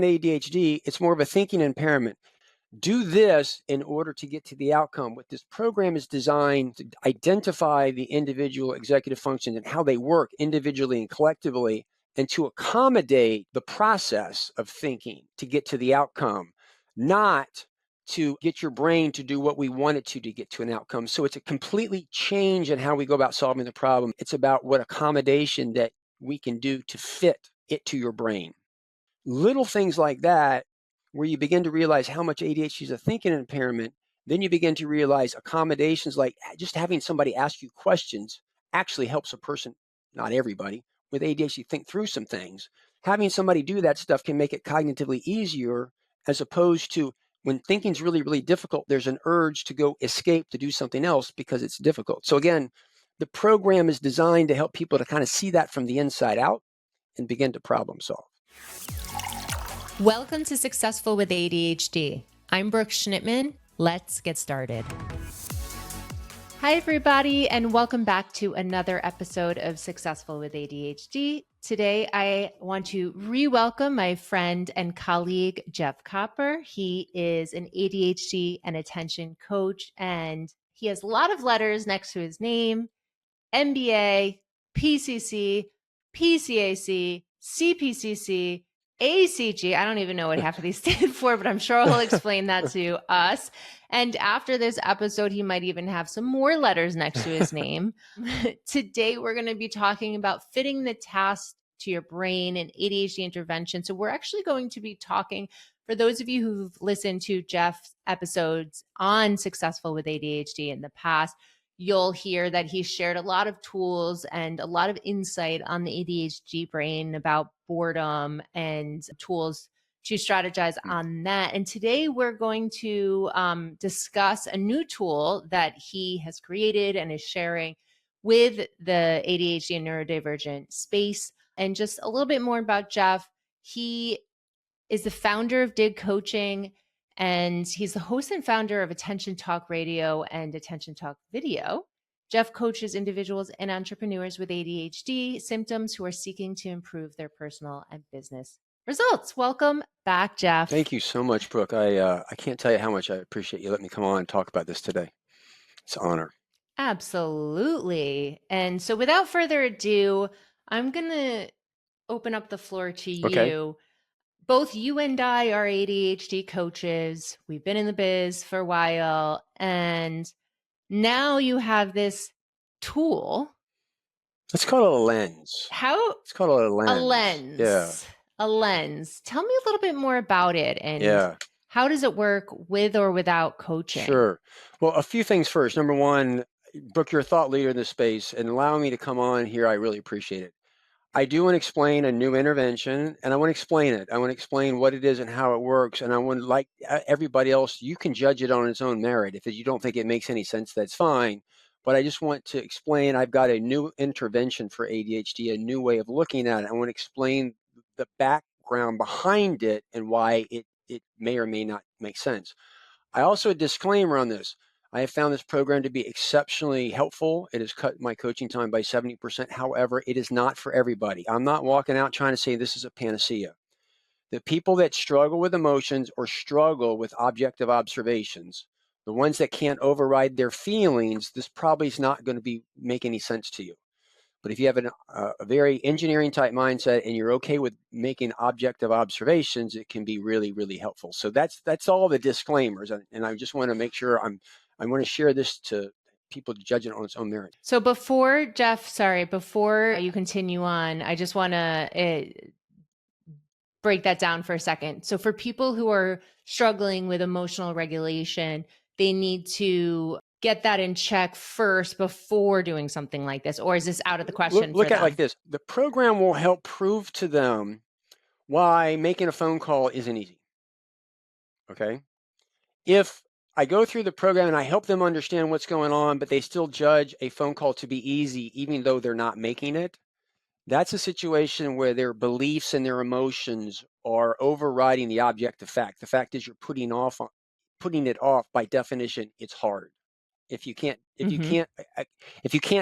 ADHD, it's more of a thinking impairment. Do this in order to get to the outcome. What this program is designed to identify the individual executive functions and how they work individually and collectively, and to accommodate the process of thinking to get to the outcome, not to get your brain to do what we want it to get to an outcome. So it's a completely change in how we go about solving the problem. It's about what accommodation that we can do to fit it to your brain. Little things like that, where you begin to realize how much ADHD is a thinking impairment, then you begin to realize accommodations like just having somebody ask you questions actually helps a person, not everybody, with ADHD think through some things. Having somebody do that stuff can make it cognitively easier, as opposed to when thinking's really, really difficult, there's an urge to go escape to do something else because it's difficult. So again, the program is designed to help people to kind of see that from the inside out and begin to problem solve. Welcome to Successful with ADHD. I'm Brooke Schnittman. Let's get started. Hi, everybody, and welcome back to another episode of Successful with ADHD. Today, I want to re-welcome my friend and colleague, Jeff Copper. He is an ADHD and attention coach, and he has a lot of letters next to his name: MBA, PCC, PCAC, CPCC, ACG. I don't even know what half of these stand for, but I'm sure he'll explain that to us. And after this episode, he might even have some more letters next to his name. Today, we're going to be talking about fitting the task to your brain and ADHD intervention. So we're actually going to be talking, for those of you who've listened to Jeff's episodes on Successful with ADHD in the past, you'll hear that he shared a lot of tools and a lot of insight on the ADHD brain about boredom and tools to strategize on that. And today we're going to discuss a new tool that he has created and is sharing with the ADHD and neurodivergent space. And just a little bit more about Jeff. He is the founder of Dig Coaching, and he's the host and founder of Attention Talk Radio and Attention Talk Video. Jeff coaches individuals and entrepreneurs with ADHD symptoms who are seeking to improve their personal and business results. Welcome back, Jeff. Thank you so much, Brooke. I can't tell you how much I appreciate you letting me come on and talk about this today. It's an honor. Absolutely. And so without further ado, I'm going to open up the floor to you. Both you and I are ADHD coaches. We've been in the biz for a while, and now you have this tool. Let's call it a lens. Let's call it a lens. A lens. Yeah. A lens. Tell me a little bit more about it, and how does it work with or without coaching? Sure. Well, a few things first. Number one, Brooke, you're a thought leader in this space, and allowing me to come on here, I really appreciate it. I do want to explain a new intervention, and I want to explain it. I want to explain what it is and how it works. And I want, like everybody else, you can judge it on its own merit. If you don't think it makes any sense, that's fine. But I just want to explain I've got a new intervention for ADHD, a new way of looking at it. I want to explain the background behind it and why it may or may not make sense. I also, a disclaimer on this. I have found this program to be exceptionally helpful. It has cut my coaching time by 70%. However, it is not for everybody. I'm not walking out trying to say this is a panacea. The people that struggle with emotions or struggle with objective observations, the ones that can't override their feelings, this probably is not going to make any sense to you. But if you have a very engineering type mindset and you're okay with making objective observations, it can be really, really helpful. So that's all the disclaimers. And I just want to make sure I want to share this to people to judge it on its own merit. So before you continue on, I just want to break that down for a second. So for people who are struggling with emotional regulation, they need to get that in check first before doing something like this? Or is this out of the question? Look at it like this. The program will help prove to them why making a phone call isn't easy. Okay? If I go through the program and I help them understand what's going on, but they still judge a phone call to be easy, even though they're not making it, that's a situation where their beliefs and their emotions are overriding the objective fact. The fact is you're putting it off. By definition, it's hard. If you can't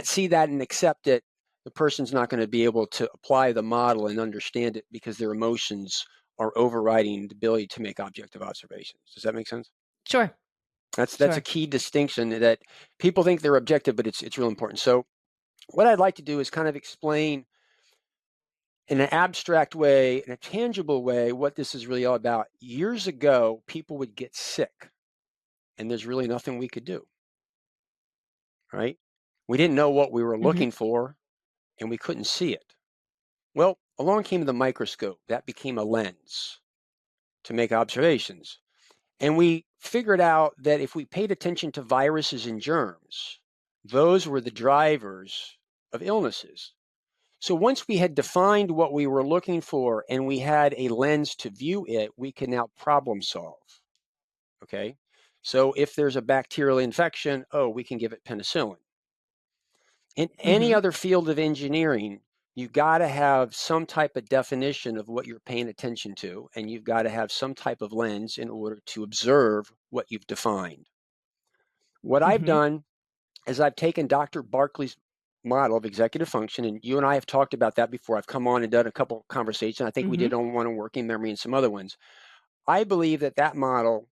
see that and accept it, the person's not going to be able to apply the model and understand it because their emotions are overriding the ability to make objective observations. Does that make sense? Sure. That's a Sure. key distinction that people think they're objective, but it's real important. So what I'd like to do is kind of explain in an abstract way, in a tangible way, what this is really all about. Years ago, people would get sick, and there's really nothing we could do, right? We didn't know what we were Mm-hmm. looking for, and we couldn't see it. Well, along came the microscope. That became a lens to make observations. And we figured out that if we paid attention to viruses and germs, those were the drivers of illnesses. So once we had defined what we were looking for and we had a lens to view it, we can now problem solve. Okay? So if there's a bacterial infection, we can give it penicillin. In any Mm-hmm. other field of engineering, you've got to have some type of definition of what you're paying attention to, and you've got to have some type of lens in order to observe what you've defined. What I've Mm-hmm. done is I've taken Dr. Barkley's model of executive function, and you and I have talked about that before. I've come on and done a couple conversations. I think we Mm-hmm. did on one on working memory and some other ones. I believe that model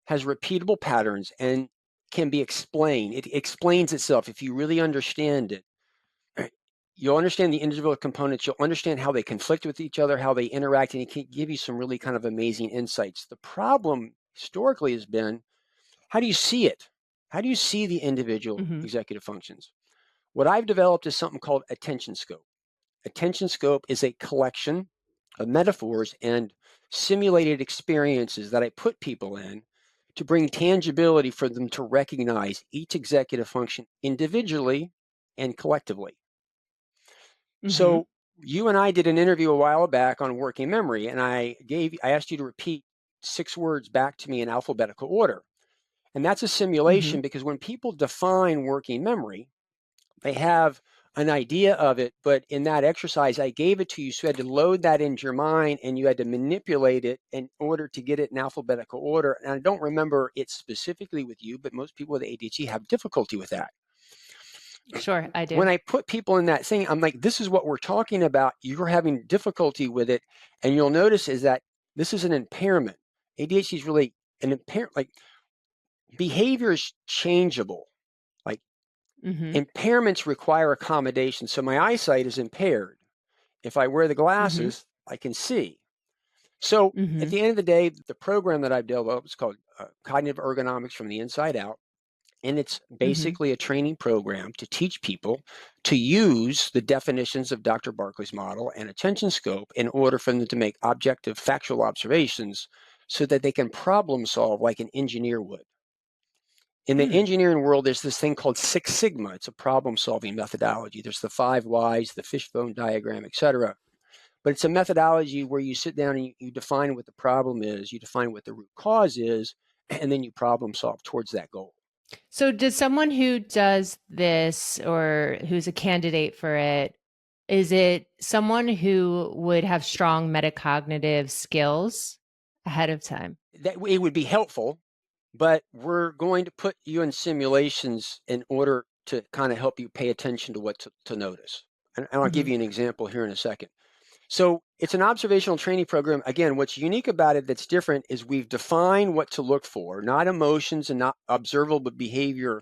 has repeatable patterns and can be explained. It explains itself if you really understand it. You'll understand the individual components. You'll understand how they conflict with each other, how they interact, and it can give you some really kind of amazing insights. The problem historically has been, how do you see it? How do you see the individual Mm-hmm. executive functions? What I've developed is something called attention scope. Attention scope is a collection of metaphors and simulated experiences that I put people in to bring tangibility for them to recognize each executive function individually and collectively. Mm-hmm. So you and I did an interview a while back on working memory, and I asked you to repeat 6 words back to me in alphabetical order. And that's a Mm-hmm. simulation because when people define working memory, they have an idea of it, but in that exercise, I gave it to you, so you had to load that into your mind and you had to manipulate it in order to get it in alphabetical order. And I don't remember it specifically with you, but most people with ADHD have difficulty with that. Sure, I do. When I put people in that thing, I'm like, this is what we're talking about. You're having difficulty with it. And you'll notice is that this is an impairment. ADHD is really an impairment. Like, behavior is changeable. Like, Mm-hmm. impairments require accommodation. So my eyesight is impaired. If I wear the Mm-hmm. glasses, I can see. So at Mm-hmm. the end of the day, the program that I've developed is called Cognitive Ergonomics from the Inside Out. And it's Mm-hmm. basically a training program to teach people to use the definitions of Dr. Barkley's model and attention scope in order for them to make objective, factual observations so that they can problem solve like an engineer would. In the Hmm. engineering world, there's this thing called Six Sigma. It's a problem-solving methodology. There's the 5 whys, the fishbone diagram, etc. But it's a methodology where you sit down and you define what the problem is, you define what the root cause is, and then you problem solve towards that goal. So does someone who does this or who's a candidate for it, is it someone who would have strong metacognitive skills ahead of time? That it would be helpful, but we're going to put you in simulations in order to kind of help you pay attention to what to notice. And I'll give Mm-hmm. you an example here in a second. So it's an observational training program. Again, what's unique about it that's different is we've defined what to look for, not emotions and not observable behavior,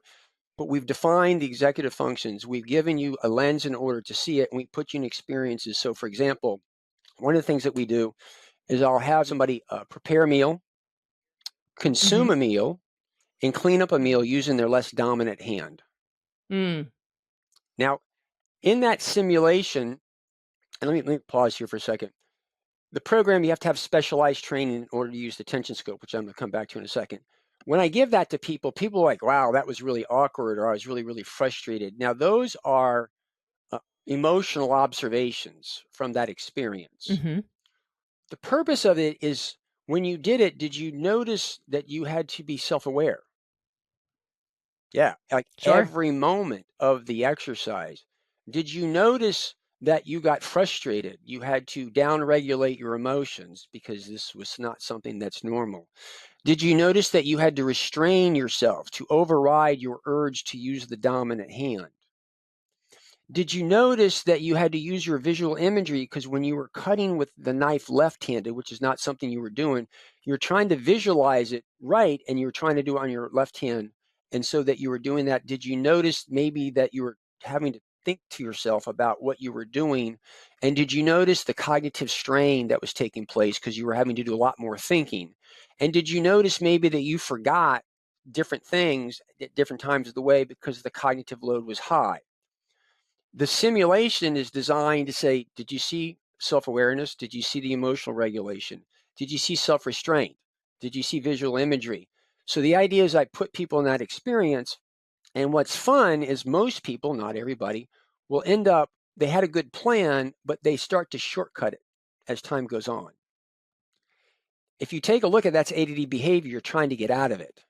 but we've defined the executive functions. We've given you a lens in order to see it, and we put you in experiences. So for example, one of the things that we do is I'll have somebody prepare a meal, Mm-hmm. consume a meal, and clean up a meal using their less dominant hand. Mm. Now, in that simulation, and let me pause here for a second. The program, you have to have specialized training in order to use the attention scope, which I'm going to come back to in a second. When I give that to people, people are like, wow, that was really awkward, or I was really, really frustrated. Now, those are emotional observations from that experience. Mm-hmm. The purpose of it is, when you did it, did you notice that you had to be self-aware? Yeah, like Sure. every moment of the exercise. Did you notice that you got frustrated? You had to downregulate your emotions because this was not something that's normal. Did you notice that you had to restrain yourself to override your urge to use the dominant hand? Did you notice that you had to use your visual imagery because when you were cutting with the knife left-handed, which is not something you were doing, you're trying to visualize it right, and you're trying to do it on your left hand, and so that you were doing that, did you notice maybe that you were having to think to yourself about what you were doing? And did you notice the cognitive strain that was taking place because you were having to do a lot more thinking? And did you notice maybe that you forgot different things at different times of the way because the cognitive load was high? The simulation is designed to say, did you see self-awareness? Did you see the emotional regulation? Did you see self-restraint? Did you see visual imagery? So the idea is I put people in that experience. And what's fun is most people, not everybody, will end up, they had a good plan, but they start to shortcut it as time goes on. If you take a look at that's ADD behavior, you're trying to get out of it.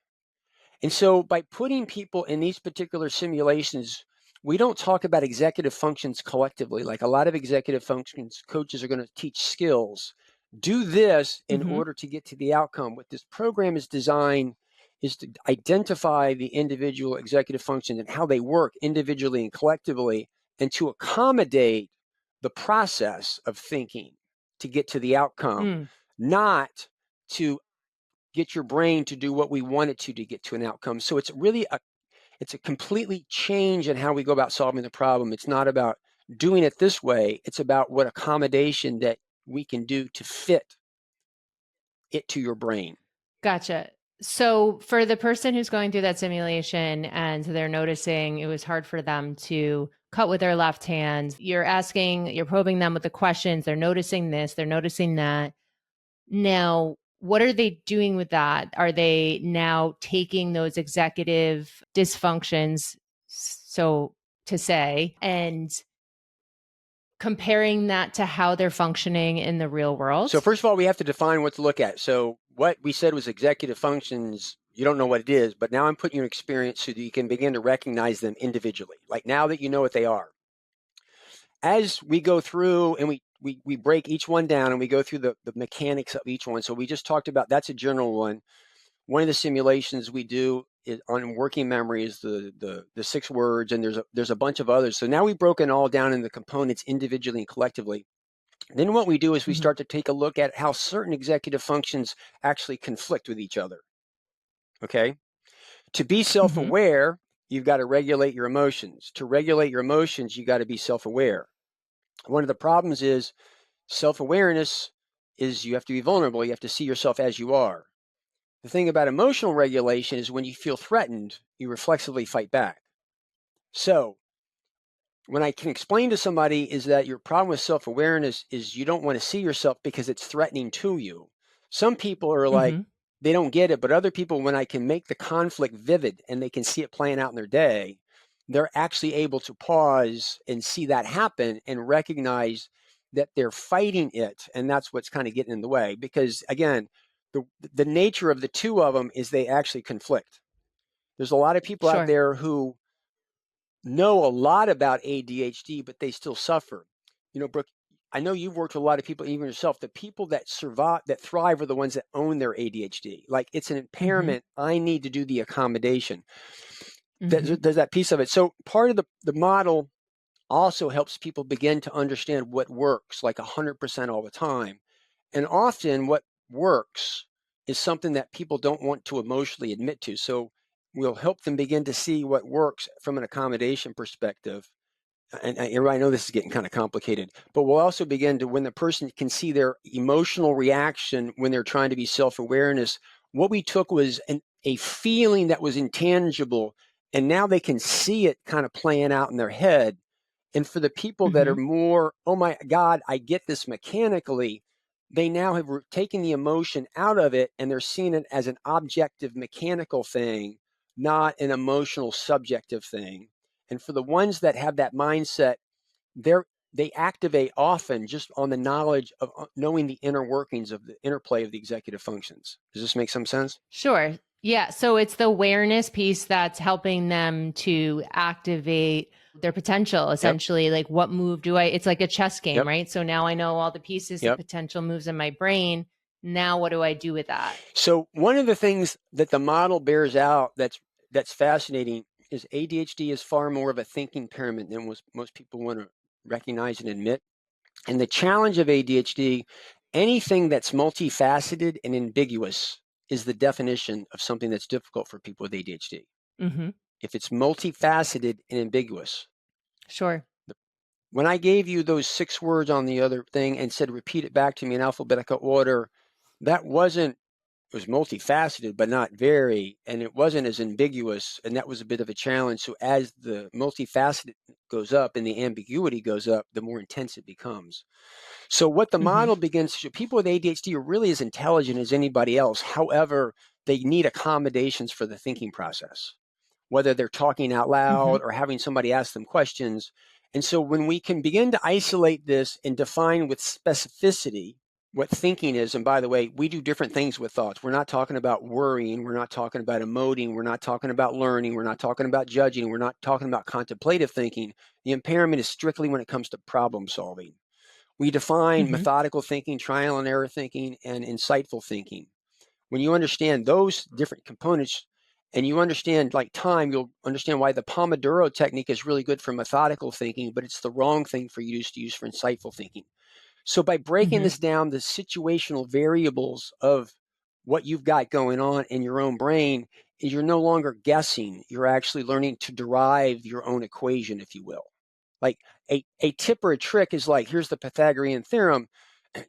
And so by putting people in these particular simulations, we don't talk about executive functions collectively. Like a lot of executive functions, coaches are going to teach skills. Do this in Mm-hmm. order to get to the outcome. What this program is designed is to identify the individual executive functions and how they work individually and collectively, and to accommodate the process of thinking to get to the outcome, Mm. not to get your brain to do what we want it to get to an outcome. So it's really it's a completely change in how we go about solving the problem. It's not about doing it this way. It's about what accommodation that we can do to fit it to your brain. Gotcha. So for the person who's going through that simulation and they're noticing it was hard for them to cut with their left hand, you're probing them with the questions. They're noticing this, they're noticing that. Now, what are they doing with that? Are they now taking those executive dysfunctions, so to say, and comparing that to how they're functioning in the real So world? first of all, we have to define what to look at. So what we said was executive functions. You don't know what it is, but now I'm putting you in experience so that you can begin to recognize them individually. Like now that you know what they are. As we go through and we break each one down and we go through the mechanics of each one. So we just talked about, that's a general one. One of the simulations we do is on working memory is the 6 words, and there's a bunch of others. So now we've broken all down in the components individually and collectively. Then what we do is we Mhm. start to take a look at how certain executive functions actually conflict with each other. Okay? To be Mhm. self-aware, you've got to regulate your emotions. To regulate your emotions, you got to be self-aware. One of the problems is self-awareness is you have to be vulnerable. You have to see yourself as you are. The thing about emotional regulation is when you feel threatened, you reflexively fight back. So when I can explain to somebody is that your problem with self-awareness is you don't want to see yourself because it's threatening to you. Some people are like, Mhm. they don't get it, but other people, when I can make the conflict vivid and they can see it playing out in their day, they're actually able to pause and see that happen and recognize that they're fighting it. And that's what's kind of getting in the way. Because again, the nature of the two of them is they actually conflict. There's a lot of people out Sure. there who know a lot about ADHD, but they still suffer. You know, Brooke, I know you've worked with a lot of people, even yourself. The people that survive, that thrive, are the ones that own their ADHD. Like it's an Mhm. impairment. I need to do the accommodation. Mhm. There's that piece of it. So part of the model also helps people begin to understand what works, like 100% all the time. And often what works is something that people don't want to emotionally admit to. So we'll help them begin to see what works from an accommodation perspective. And I know this is getting kind of complicated, but we'll also begin to, when the person can see their emotional reaction when they're trying to be self-awareness, what we took was a feeling that was intangible, and now they can see it kind of playing out in their head. And for the people that are Mhm. more, oh my God, I get this mechanically, they now have taken the emotion out of it and they're seeing it as an objective mechanical thing, not an emotional subjective thing. And for the ones that have that mindset, they activate often just on the knowledge of knowing the inner workings of the interplay of the executive functions. Does this make some sense? Sure. Yeah. So it's the awareness piece that's helping them to activate their potential, Yep. essentially. Like, what move do I? It's like a chess game, Yep. right? So now I know all the pieces, the Yep. potential moves in my brain. Now, what do I do with that? So one of the things that the model bears out that's fascinating is ADHD is far more of a thinking impairment than most people want to recognize and admit. And the challenge of ADHD, anything that's multifaceted and ambiguous is the definition of something that's difficult for people with ADHD. Mm-hmm. If it's multifaceted and ambiguous. Sure. When I gave you those 6 words on the other thing and said, repeat it back to me in alphabetical order, that wasn't, it was multifaceted, but not very, and it wasn't as ambiguous, and that was a bit of a challenge. So as the multifaceted goes up and the ambiguity goes up, the more intense it becomes. So what the Mm-hmm. model begins to show, people with ADHD are really as intelligent as anybody else. However, they need accommodations for the thinking process, whether they're talking out Mm-hmm. loud or having somebody ask them questions. And so when we can begin to isolate this and define with specificity what thinking is, and by the way, we do different things with thoughts. We're not talking about worrying. We're not talking about emoting. We're not talking about learning. We're not talking about judging. We're not talking about contemplative thinking. The impairment is strictly when it comes to problem solving. We define Mm-hmm. methodical thinking, trial and error thinking, and insightful thinking. When you understand those different components and you understand like time, you'll understand why the Pomodoro technique is really good for methodical thinking, but it's the wrong thing for you to use for insightful thinking. So by breaking Mm-hmm. this down, the situational variables of what you've got going on in your own brain, is you're no longer guessing. You're actually learning to derive your own equation, if you will. Like a tip or a trick is like, here's the Pythagorean theorem.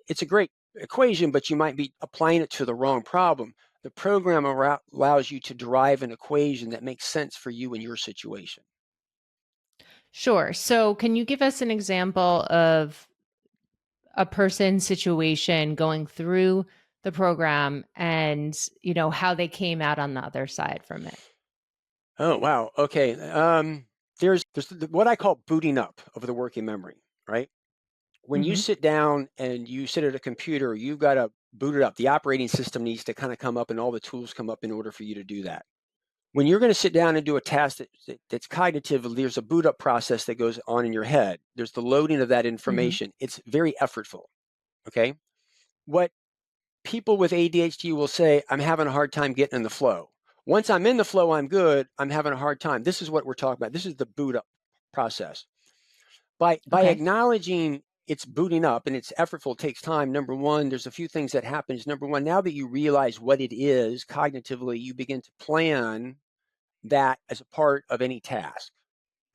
It's a great equation, but you might be applying it to the wrong problem. The program allows you to derive an equation that makes sense for you in your situation. Sure. So, can you give us an example of a person's situation going through the program and, how they came out on the other side from it? Oh, wow. Okay. There's what I call booting up of the working memory, right? When you Mm-hmm. sit down and you sit at a computer, you've got to boot it up. The operating system needs to kind of come up and all the tools come up in order for you to do that. When you're going to sit down and do a task that's cognitive, there's a boot up process that goes on in your head. There's the loading of that Mm-hmm. information. It's very effortful. Okay. What people with ADHD will say, I'm having a hard time getting in the flow. Once I'm in the flow, I'm good. I'm having a hard time. This is what we're talking about. This is the boot up process. By Okay. acknowledging it's booting up and it's effortful, it takes time. Number one, there's a few things that happens. Number one, now that you realize what it is cognitively, you begin to plan that as a part of any task.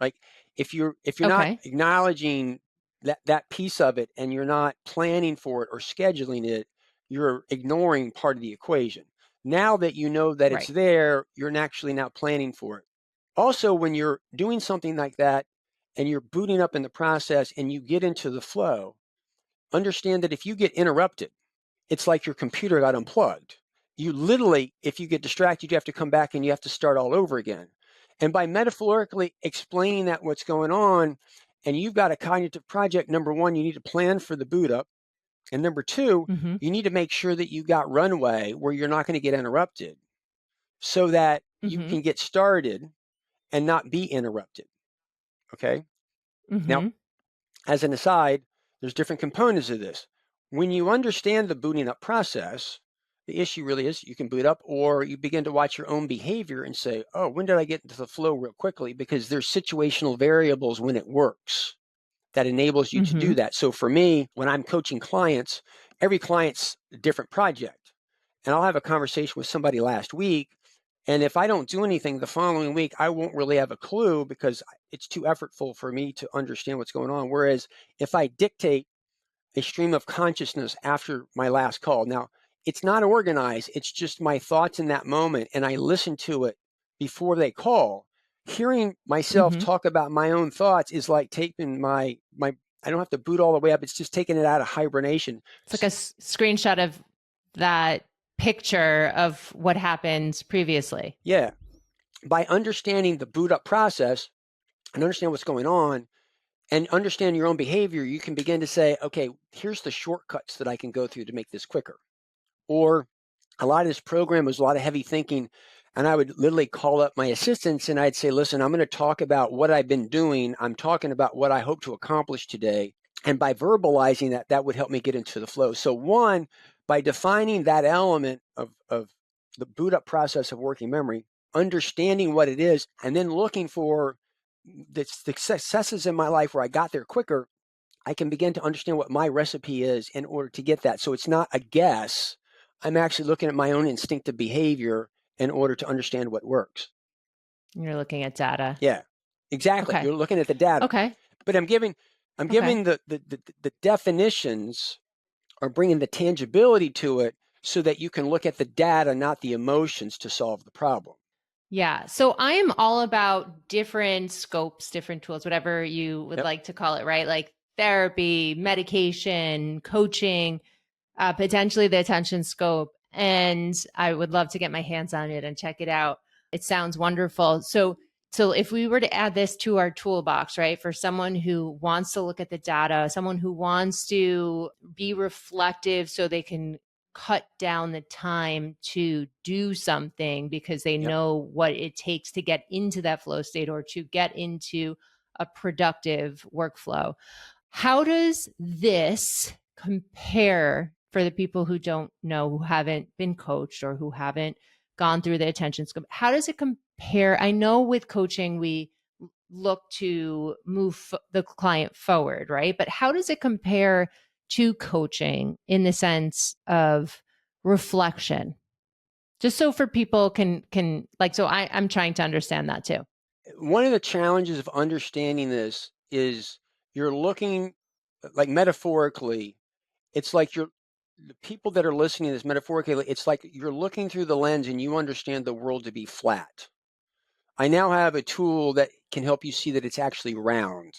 Like if you're not Okay. acknowledging that piece of it and you're not planning for it or scheduling it, you're ignoring part of the equation. Now that you know that it's Right. there, you're actually now planning for it. Also, when you're doing something like that and you're booting up in the process and you get into the flow, understand that if you get interrupted, it's like your computer got unplugged. You literally, if you get distracted, you have to come back and you have to start all over again. And by metaphorically explaining that what's going on, and you've got a cognitive project, number one, you need to plan for the boot up. And number two, Mm-hmm. you need to make sure that you got runway where you're not going to get interrupted so that you Mm-hmm. can get started and not be interrupted. Okay. Now, Mm-hmm. as an aside, there's different components of this. When you understand the booting up process, the issue really is you can boot up or you begin to watch your own behavior and say, oh, when did I get into the flow real quickly? Because there's situational variables when it works that enables you to Mm-hmm. do that. So for me, when I'm coaching clients, every client's a different project. And I'll have a conversation with somebody last week. And if I don't do anything the following week, I won't really have a clue because it's too effortful for me to understand what's going on. Whereas if I dictate a stream of consciousness after my last call, now it's not organized, it's just my thoughts in that moment. And I listen to it before they call. Hearing myself Mm-hmm. talk about my own thoughts is like taking my I don't have to boot all the way up. It's just taking it out of hibernation. It's like a screenshot of that picture of what happened previously. Yeah. By understanding the boot up process and understand what's going on and understand your own behavior, you can begin to say, okay, here's the shortcuts that I can go through to make this quicker. Or a lot of this program was a lot of heavy thinking. And I would literally call up my assistants and I'd say, listen, I'm going to talk about what I've been doing. I'm talking about what I hope to accomplish today. And by verbalizing that, that would help me get into the flow. So one, by defining that element of the boot up process of working memory, understanding what it is and then looking for the successes in my life where I got there quicker, I can begin to understand what my recipe is in order to get that. So it's not a guess. I'm actually looking at my own instinctive behavior in order to understand what works. You're looking at data. Yeah, exactly. Okay. You're looking at the data. Okay. But I'm giving Okay. the definitions are bringing the tangibility to it so that you can look at the data, not the emotions, to solve the problem. Yeah. So I am all about different scopes, different tools, whatever you would Yep. like to call it, right? Like therapy, medication, coaching, potentially the attention scope. And I would love to get my hands on it and check it out. It sounds wonderful. So if we were to add this to our toolbox, right, for someone who wants to look at the data, someone who wants to be reflective so they can cut down the time to do something because they Yep. know what it takes to get into that flow state or to get into a productive workflow. How does this compare for the people who don't know, who haven't been coached or who haven't gone through the attention scope? How does it compare? I know with coaching, we look to move the client forward, right? But how does it compare to coaching in the sense of reflection? Just so for people can like, so I'm trying to understand that too. One of the challenges of understanding this is you're looking like metaphorically, it's like the people that are listening to this metaphorically, it's like you're looking through the lens and you understand the world to be flat. I now have a tool that can help you see that it's actually round.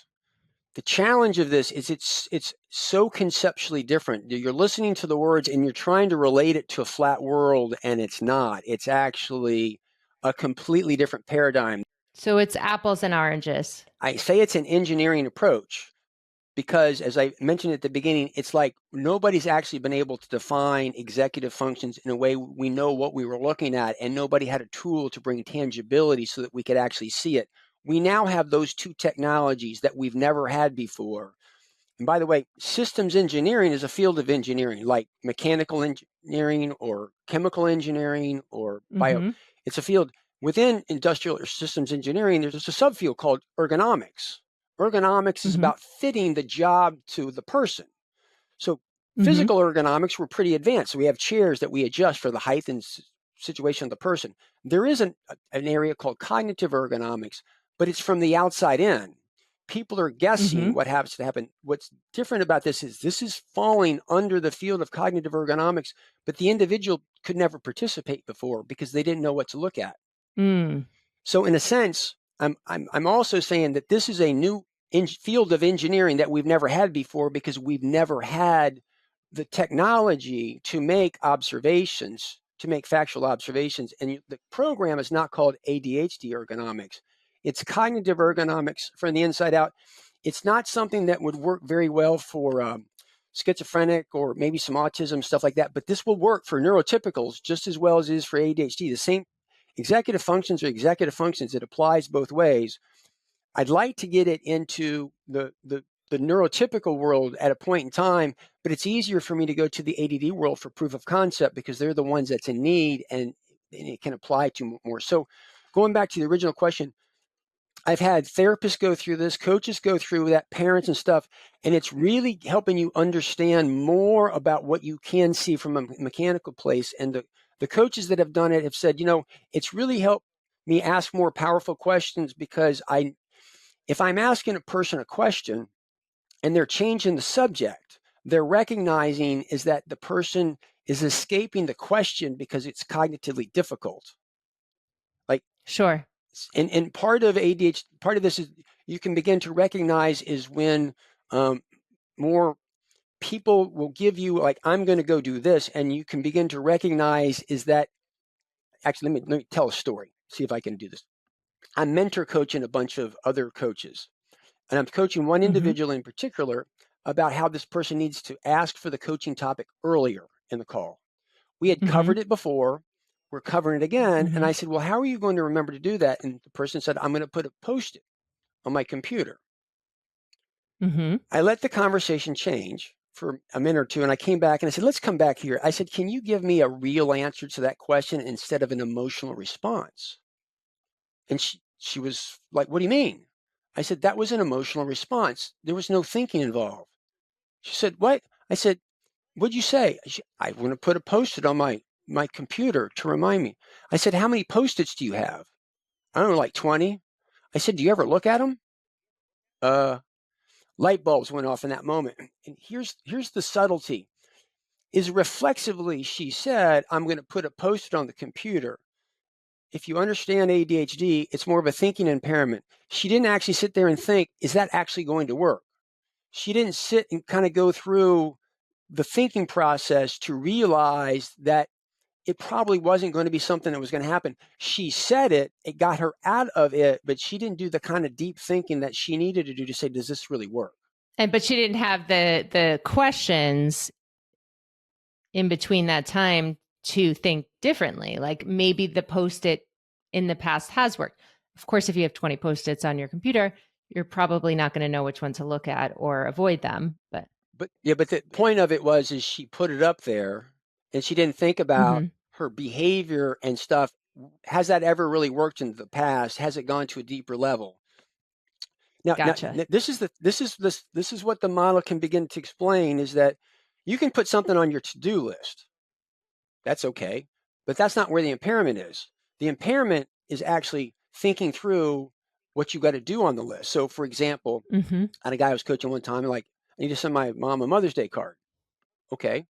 The challenge of this is it's so conceptually different. You're listening to the words and you're trying to relate it to a flat world, and it's not. It's actually a completely different paradigm. So it's apples and oranges. I say it's an engineering approach because, as I mentioned at the beginning, it's like nobody's actually been able to define executive functions in a way we know what we were looking at, and nobody had a tool to bring tangibility so that we could actually see it. We now have those two technologies that we've never had before. And by the way, systems engineering is a field of engineering, like mechanical engineering or chemical engineering or bio. Mm-hmm. It's a field within industrial or systems engineering. There's a subfield called ergonomics. Ergonomics is Mm-hmm. about fitting the job to the person. So Mm-hmm. physical ergonomics were pretty advanced. So we have chairs that we adjust for the height and situation of the person. There is an area called cognitive ergonomics, but it's from the outside in. People are Mm-hmm. guessing what happens to happen. What's different about this is falling under the field of cognitive ergonomics, but the individual could never participate before because they didn't know what to look at. Mm. So in a sense, I'm also saying that this is a new field of engineering that we've never had before because we've never had the technology to make observations, to make factual observations. And the program is not called ADHD ergonomics. It's cognitive ergonomics from the inside out. It's not something that would work very well for schizophrenic or maybe some autism, stuff like that. But this will work for neurotypicals just as well as it is for ADHD. The same executive functions are executive functions. It applies both ways. I'd like to get it into the neurotypical world at a point in time, but it's easier for me to go to the ADD world for proof of concept because they're the ones that's in need and it can apply to more. So going back to the original question, I've had therapists go through this, coaches go through that, parents and stuff, and it's really helping you understand more about what you can see from a mechanical place. And the coaches that have done it have said, it's really helped me ask more powerful questions because if I'm asking a person a question and they're changing the subject, they're recognizing is that the person is escaping the question because it's cognitively difficult. Like, Sure. and part of ADHD, part of this is you can begin to recognize is when more people will give you like, I'm going to go do this, and you can begin to recognize is that actually. Let me tell a story. See if I can do this. I'm mentor coaching a bunch of other coaches, and I'm coaching one Mm-hmm. individual in particular about how this person needs to ask for the coaching topic earlier in the call. We had Mm-hmm. covered it before. We're covering it again. And Mm-hmm. I said, well, how are you going to remember to do that? And the person said, I'm going to put a post-it on my computer. Mm-hmm. I let the conversation change for a minute or two. And I came back and I said, let's come back here. I said, can you give me a real answer to that question instead of an emotional response? And she was like, what do you mean? I said, that was an emotional response. There was no thinking involved. She said, what? I said, what'd you say? I want to put a Post-it on my computer to remind me. I said, how many Post-its do you have? I don't know, like 20. I said, do you ever look at them? Light bulbs went off in that moment. And here's the subtlety. Is reflexively, she said, I'm going to put a Post-it on the computer. If you understand ADHD, it's more of a thinking impairment. She didn't actually sit there and think, is that actually going to work? She didn't sit and kind of go through the thinking process to realize that it probably wasn't going to be something that was going to happen. She said it got her out of it, but she didn't do the kind of deep thinking that she needed to do to say, does this really work? But she didn't have the questions in between that time to think differently. Like maybe the Post-it in the past has worked. Of course, if you have 20 Post-its on your computer, you're probably not going to know which one to look at or avoid them. But the point of it is she put it up there and she didn't think about her behavior and stuff. Has that ever really worked in the past? Has it gone to a deeper level? Now, gotcha. this is what the model can begin to explain, is that you can put something on your to-do list. That's okay, but that's not where the impairment is. The impairment is actually thinking through what you got to do on the list. So, for example, I had a guy I was coaching one time, like, I need to send my mom a Mother's Day card. Okay.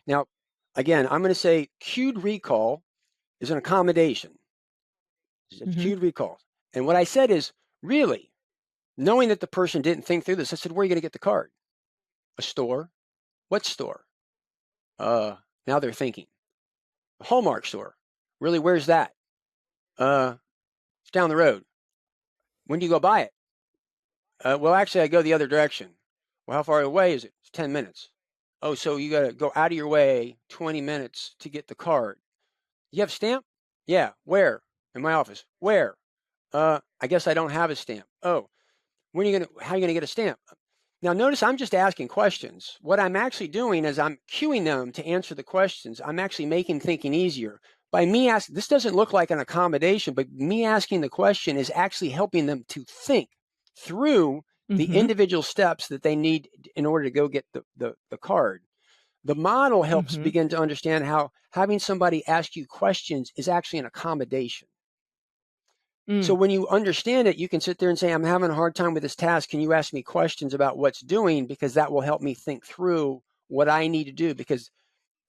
Now, again, I'm going to say cued recall is an accommodation. It's cued recall. And what I said is, really, knowing that the person didn't think through this, I said, where are you going to get the card? A store. What store? Now they're thinking. A Hallmark store. Really, where's that? It's down the road. When do you go buy it? Well, actually, I go the other direction. Well, how far away is it? It's 10 minutes. Oh, so you got to go out of your way 20 minutes to get the card. You have a stamp? Yeah. Where? In my office. Where? I guess I don't have a stamp. Oh, how are you going to get a stamp? Now, notice I'm just asking questions. What I'm actually doing is I'm cueing them to answer the questions. I'm actually making thinking easier. By me asking, this doesn't look like an accommodation, but me asking the question is actually helping them to think through the individual steps that they need in order to go get the card. The model helps begin to understand how having somebody ask you questions is actually an accommodation. So when you understand it, you can sit there and say, I'm having a hard time with this task. Can you ask me questions about what's doing? Because that will help me think through what I need to do. Because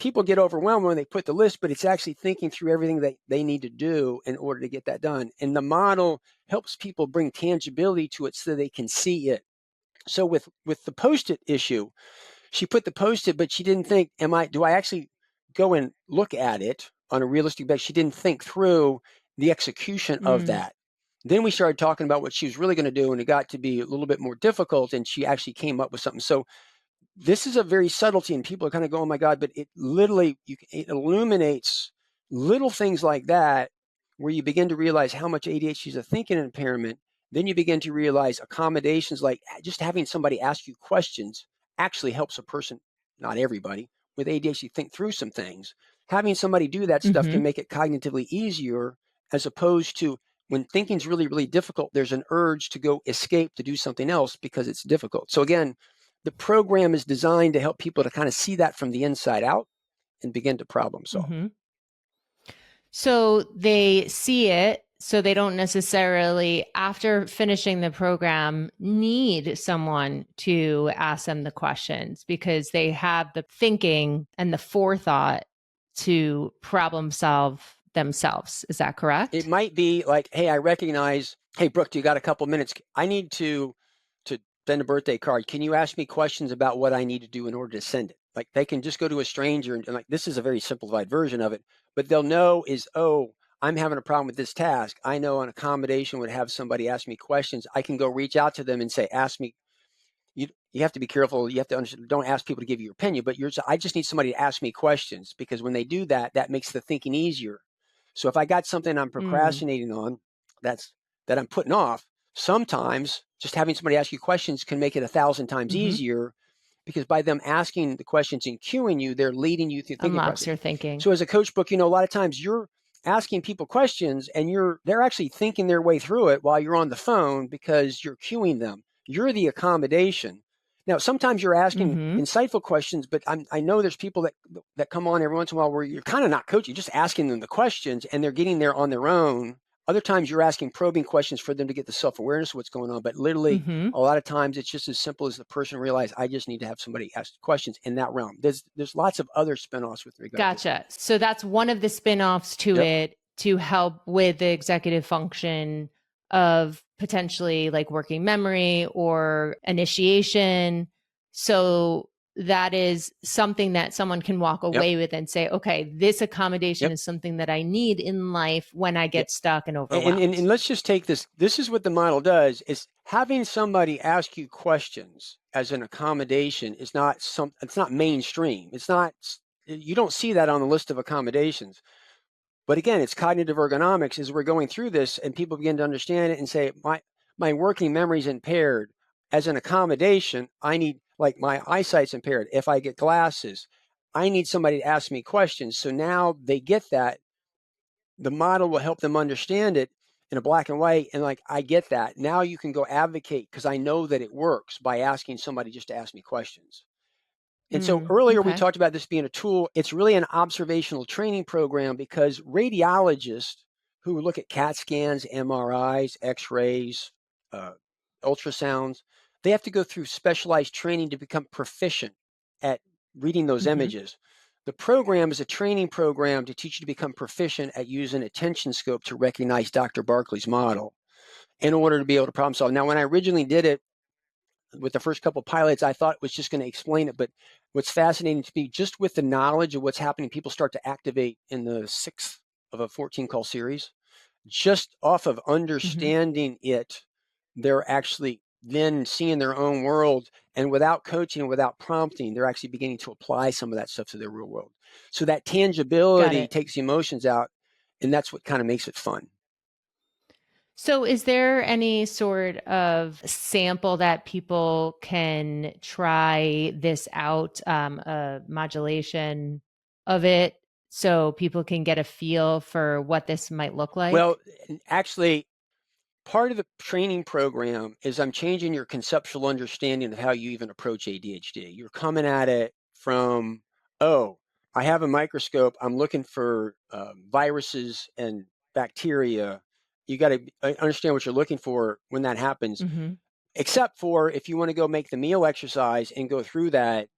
people get overwhelmed when they put the list, but it's actually thinking through everything that they need to do in order to get that done. And the model helps people bring tangibility to it so they can see it. So with the Post-it issue, she put the Post-it, but she didn't think, do I actually go and look at it on a realistic basis? She didn't think through the execution of that. Then we started talking about what she was really going to do, and it got to be a little bit more difficult, and she actually came up with something. So this is a very subtlety, and people are kind of going, oh my God, but it literally, it illuminates little things like that, where you begin to realize how much ADHD is a thinking impairment. Then you begin to realize accommodations, like just having somebody ask you questions actually helps a person, not everybody, with ADHD think through some things. Having somebody do that stuff can make it cognitively easier, as opposed to when thinking's really, really difficult, there's an urge to go escape to do something else because it's difficult. So again, the program is designed to help people to kind of see that from the inside out and begin to problem solve. So they see it, so they don't necessarily, after finishing the program, need someone to ask them the questions because they have the thinking and the forethought to problem solve themselves. Is that correct? It might be like, hey, I recognize, hey, Brooke, do you got a couple minutes? I need to send a birthday card. Can you ask me questions about what I need to do in order to send it? Like they can just go to a stranger and like, this is a very simplified version of it, but they'll know is, oh, I'm having a problem with this task. I know an accommodation would have somebody ask me questions. I can go reach out to them and say, ask me. You have to be careful. You have to understand, don't ask people to give you your opinion, but I just need somebody to ask me questions, because when they do that, that makes the thinking easier. So if I got something I'm procrastinating on, that I'm putting off, sometimes just having somebody ask you questions can make it 1,000 times easier, because by them asking the questions and cueing you, they're leading you through thinking Unlocks process. your thinking. So as a coach, Brooke, a lot of times asking people questions and they're actually thinking their way through it while you're on the phone because you're cueing them. You're the accommodation. Now, sometimes you're asking Mm-hmm. insightful questions, but I know there's people that come on every once in a while where you're kind of not coaching, just asking them the questions and they're getting there on their own. Other times you're asking probing questions for them to get the self-awareness of what's going on. But literally, Mm-hmm. a lot of times it's just as simple as the person realize, I just need to have somebody ask questions in that realm. There's lots of other spinoffs with regard to that. Gotcha. So that's one of the spin-offs to Yep. it to help with the executive function of potentially like working memory or initiation. So that is something that someone can walk Yep. away with and say, okay, this accommodation Yep. is something that I need in life when I Yep. get stuck and And, and, overwhelmed. and let's just take this. This is what the model does is having somebody ask you questions as an accommodation is not it's not mainstream. It's not, you don't see that on the list of accommodations. But again, it's cognitive ergonomics as we're going through this and people begin to understand it and say, my working memory is impaired. As an accommodation, I need, like my eyesight's impaired. If I get glasses, I need somebody to ask me questions. So now they get that. The model will help them understand it in a black and white. And like, I get that. Now you can go advocate because I know that it works by asking somebody just to ask me questions. And so earlier we Okay. talked about this being a tool. It's really an observational training program because radiologists who look at CAT scans, MRIs, X-rays, uh, ultrasounds, they have to go through specialized training to become proficient at reading those Mm-hmm. images. The program is a training program to teach you to become proficient at using a tension scope to recognize Dr. Barkley's model in order to be able to problem solve. Now, when I originally did it, with the first couple of pilots, I thought it was just going to explain it. But what's fascinating to me, just with the knowledge of what's happening, people start to activate in the 6th of a 14 call series. Just off of Mm-hmm. understanding it, they're actually then seeing their own world. And without coaching and without prompting, they're actually beginning to apply some of that stuff to their real world. So that Got tangibility it. takes the emotions out. And that's what kind of makes it fun. So, is there any sort of sample that people can try this out, a modulation of it, so people can get a feel for what this might look Well, like? actually, part of the training program is I'm changing your conceptual understanding of how you even approach ADHD. You're coming at it from, oh, I have a microscope. I'm looking for viruses and bacteria. You got to understand what you're looking for when that happens, Mm-hmm. except for if you want to go make the meal exercise and go through that.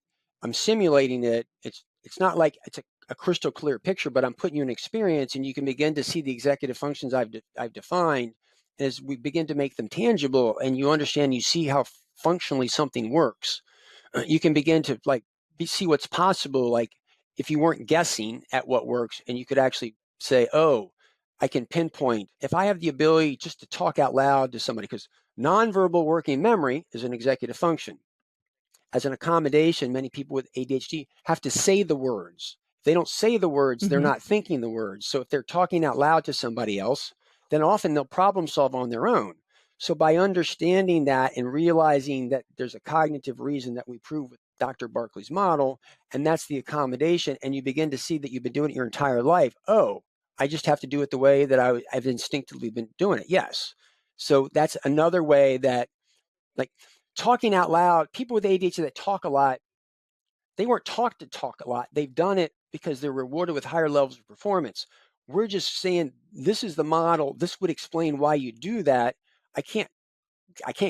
I'm simulating it. It's not like it's a crystal clear picture, but I'm putting you in experience, and you can begin to see the executive functions I've defined as we begin to make them tangible, and you understand, you see how functionally something works. You can begin to see what's possible. Like if you weren't guessing at what works, and you could actually say, "Oh, I can pinpoint if I have the ability just to talk out loud to somebody," because nonverbal working memory is an executive function. As an accommodation, many people with ADHD have to say the words. If they don't say the words, they're Mm-hmm. not thinking the words. So if they're talking out loud to somebody else, then often they'll problem solve on their own. So by understanding that and realizing that there's a cognitive reason that we prove with Dr. Barkley's model, and that's the accommodation, and you begin to see that you've been doing it your entire life. Oh, I just have to do it the way that I've instinctively been doing it. Yes. So that's another way that, like, talking out loud, people with ADHD that talk a lot, they weren't taught to talk a lot. They've done it because they're rewarded with higher levels of performance. We're just saying this is the model. This would explain why you do that. I can't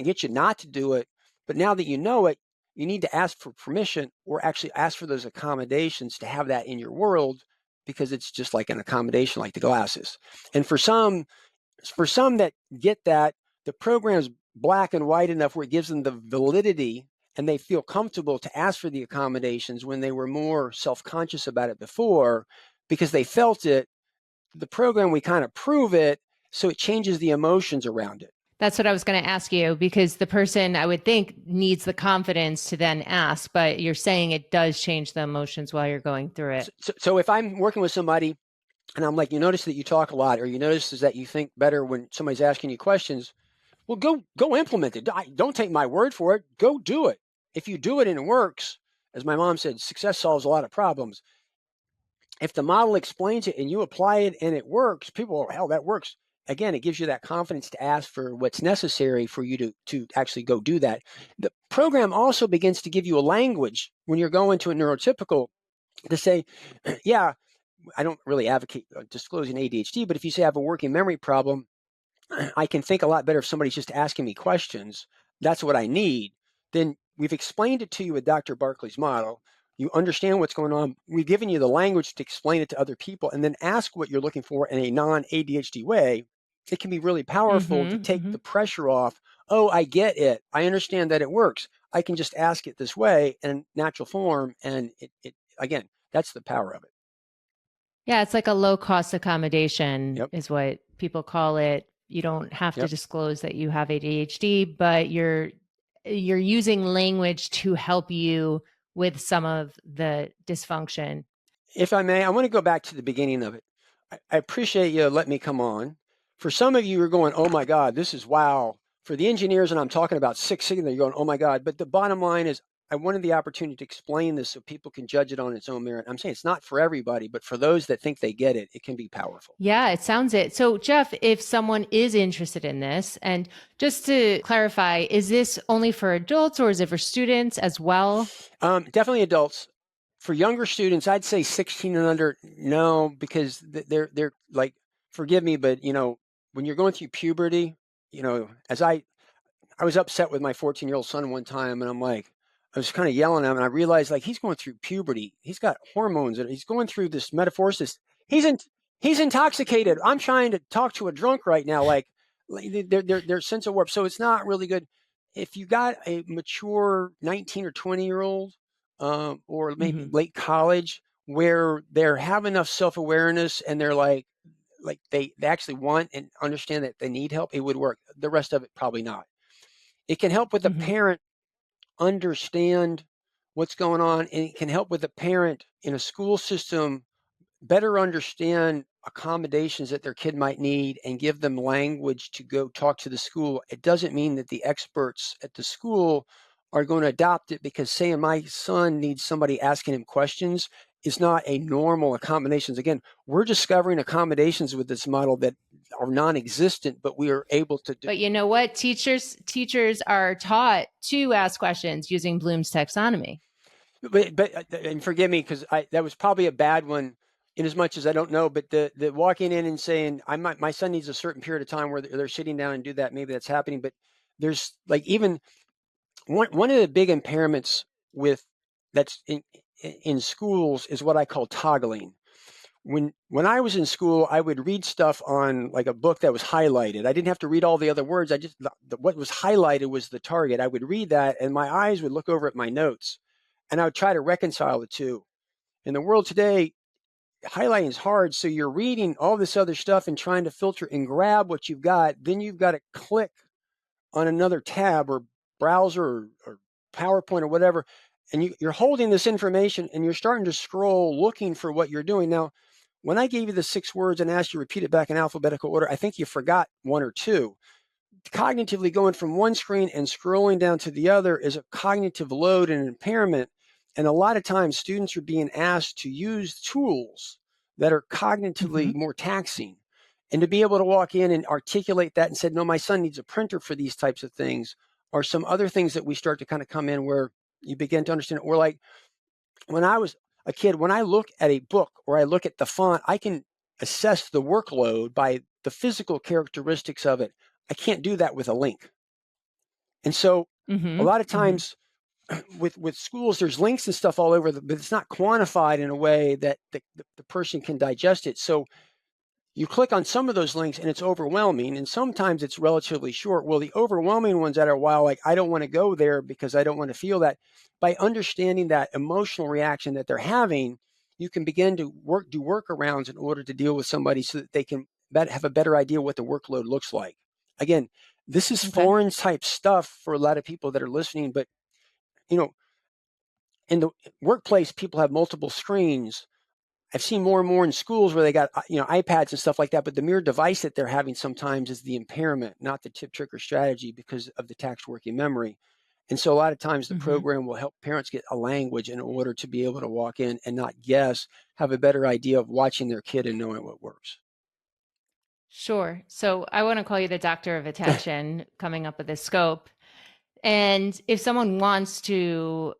get you not to do it, but now that you know it, you need to ask for permission or actually ask for those accommodations to have that in your world, because it's just like an accommodation, like the glasses. And for some that get that, the program's black and white enough where it gives them the validity and they feel comfortable to ask for the accommodations when they were more self-conscious about it before because they felt it. The program, we kind of prove it, so it changes the emotions around it. That's what I was going to ask you, because the person I would think needs the confidence to then ask, but you're saying it does change the emotions while you're going through it. So if I'm working with somebody and I'm like, you notice that you talk a lot, or you notice is that you think better when somebody's asking you questions, well, go implement it. Don't take my word for it. Go do it. If you do it and it works, as my mom said, success solves a lot of problems. if the model explains it and you apply it and it works, people are, hell, that works. Again, it gives you that confidence to ask for what's necessary for you to actually go do that. The program also begins to give you a language when you're going to a neurotypical to say, yeah, I don't really advocate disclosing ADHD, but if you say I have a working memory problem, I can think a lot better if somebody's just asking me questions. That's what I need. Then we've explained it to you with Dr. Barkley's model. You understand what's going on. We've given you the language to explain it to other people and then ask what you're looking for in a non-ADHD way. It can be really powerful to take the pressure off. Oh, I get it. I understand that it works. I can just ask it this way in natural form. And it again, that's the power of it. Yeah, it's like a low cost accommodation Yep. is what people call it. You don't have to Yep. disclose that you have ADHD, but you're using language to help you with some of the dysfunction. If I may, I want to go back to the beginning of it. I appreciate you letting me come on. For some of you, are going, oh my God, this is wow. For the engineers, and I'm talking about Six Sigma, you're going, oh my God. But the bottom line is, I wanted the opportunity to explain this so people can judge it on its own merit. I'm saying it's not for everybody, but for those that think they get it, it can be powerful. Yeah, it sounds it. So, Jeff, if someone is interested in this, and just to clarify, is this only for adults or is it for students as well? Definitely adults. For younger students, I'd say 16 and under, no, because they're like, forgive me, but when you're going through puberty, as I was upset with my 14-year-old son one time, and I'm like, I was kind of yelling at him, and I realized like he's going through puberty. He's got hormones, and he's going through this metamorphosis. He's intoxicated. I'm trying to talk to a drunk right now, like their sense of warp. So it's not really good. If you got a mature 19 or 20-year-old, or maybe late college, where they have enough self-awareness and they're like they actually want and understand that they need help, it would work. The rest of it, probably not. It can help with the parent understand what's going on, and it can help with the parent in a school system better understand accommodations that their kid might need and give them language to go talk to the school. It doesn't mean that the experts at the school are going to adopt it, because saying my son needs somebody asking him questions is not a normal accommodations. Again, we're discovering accommodations with this model that are non-existent, but we are able to do. But you know what? Teachers are taught to ask questions using Bloom's taxonomy. But and forgive me, because that was probably a bad one, in as much as I don't know. But the walking in and saying my son needs a certain period of time where they're sitting down and do that, maybe that's happening. But there's like even one of the big impairments with that's in schools is what I call toggling. When I was in school, I would read stuff on like a book that was highlighted. I didn't have to read all the other words. I just what was highlighted was the target. I would read that, and my eyes would look over at my notes, and I would try to reconcile the two. In the world today, highlighting is hard, so you're reading all this other stuff and trying to filter and grab what you've got. Then you've got to click on another tab or browser or PowerPoint or whatever, and you're holding this information and you're starting to scroll looking for what you're doing. Now, when I gave you the 6 words and asked you to repeat it back in alphabetical order, I think you forgot one or two. Cognitively going from one screen and scrolling down to the other is a cognitive load and impairment. And a lot of times students are being asked to use tools that are cognitively more taxing. And to be able to walk in and articulate that and say, no, my son needs a printer for these types of things, or some other things that we start to kind of come in where you begin to understand it. Or like when I was a kid, when I look at a book or I look at the font, I can assess the workload by the physical characteristics of it. I can't do that with a link. And so a lot of times with schools, there's links and stuff all over, but it's not quantified in a way that the person can digest it. So you click on some of those links and it's overwhelming, and sometimes it's relatively short. Well, the overwhelming ones that are wild, like I don't want to go there because I don't want to feel that. By understanding that emotional reaction that they're having, you can begin to do workarounds in order to deal with somebody so that they can have a better idea what the workload looks like. Again, this is foreign type stuff for a lot of people that are listening, but in the workplace, people have multiple screens. I've seen more and more in schools where they got iPads and stuff like that, but the mere device that they're having sometimes is the impairment, not the tip, trick, or strategy, because of the taxed working memory. And so a lot of times the Hmm. program will help parents get a language in order to be able to walk in and not guess, have a better idea of watching their kid and knowing what works. Sure. So I want to call you the doctor of attention, coming up with a scope. And if someone wants to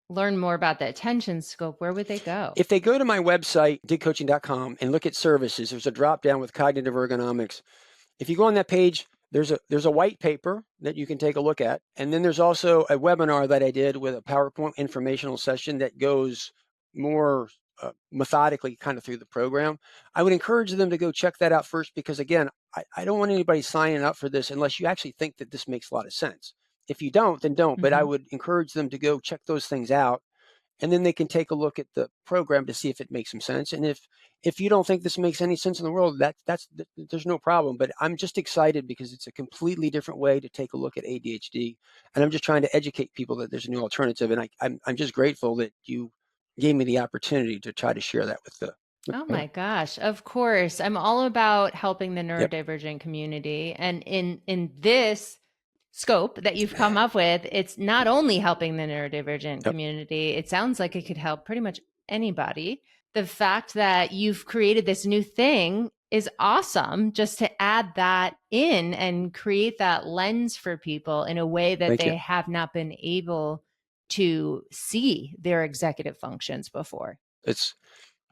learn more about the attention scope, where would they go? If they go to my website, digcoaching.com, and look at services, there's a drop down with cognitive ergonomics. If you go on that page, there's a white paper that you can take a look at, and then there's also a webinar that I did with a PowerPoint informational session that goes more methodically kind of through the program. I would encourage them to go check that out first because, again, I don't want anybody signing up for this unless you actually think that this makes a lot of sense. If you don't, then don't. But I Hmm. would encourage them to go check those things out, and then they can take a look at the program to see if it makes some sense. And if you don't think this makes any sense in the world, there's no problem. But I'm just excited because it's a completely different way to take a look at ADHD, and I'm just trying to educate people that there's a new alternative. And I'm just grateful that you gave me the opportunity to try to share that with the Oh parent. my gosh, of course. I'm all about helping the Yep. neurodivergent community. And in this scope that you've come up with, it's not only helping the neurodivergent Yep. community, it sounds like it could help pretty much anybody. The fact that you've created this new thing is awesome, just to add that in and create that lens for people in a way that Thank you. they have not been able to see their executive functions before. It's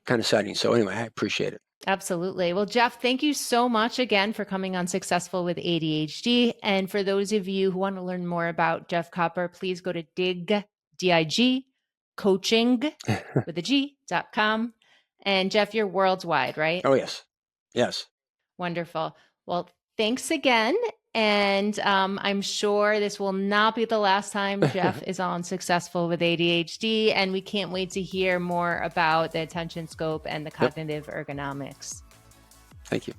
kind of exciting. So anyway, I appreciate it. Absolutely. Well, Jeff, thank you so much again for coming on Successful with ADHD. And for those of you who want to learn more about Jeff Copper, please go to dig, coaching with a G.com. And Jeff, you're worldwide, right? Oh yes, yes. Wonderful. Well, thanks again. And I'm sure this will not be the last time Jeff is on Successful with ADHD. And we can't wait to hear more about the attention scope and the Yep. cognitive ergonomics. Thank you.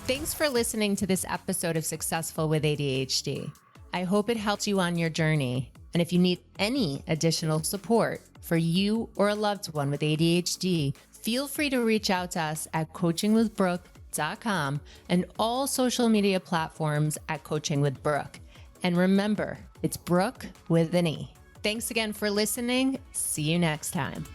Thanks for listening to this episode of Successful with ADHD. I hope it helps you on your journey. And if you need any additional support for you or a loved one with ADHD, feel free to reach out to us at coachingwithbrooke.com and all social media platforms at Coaching with Brooke. And remember, it's Brooke with an E. Thanks again for listening. See you next time.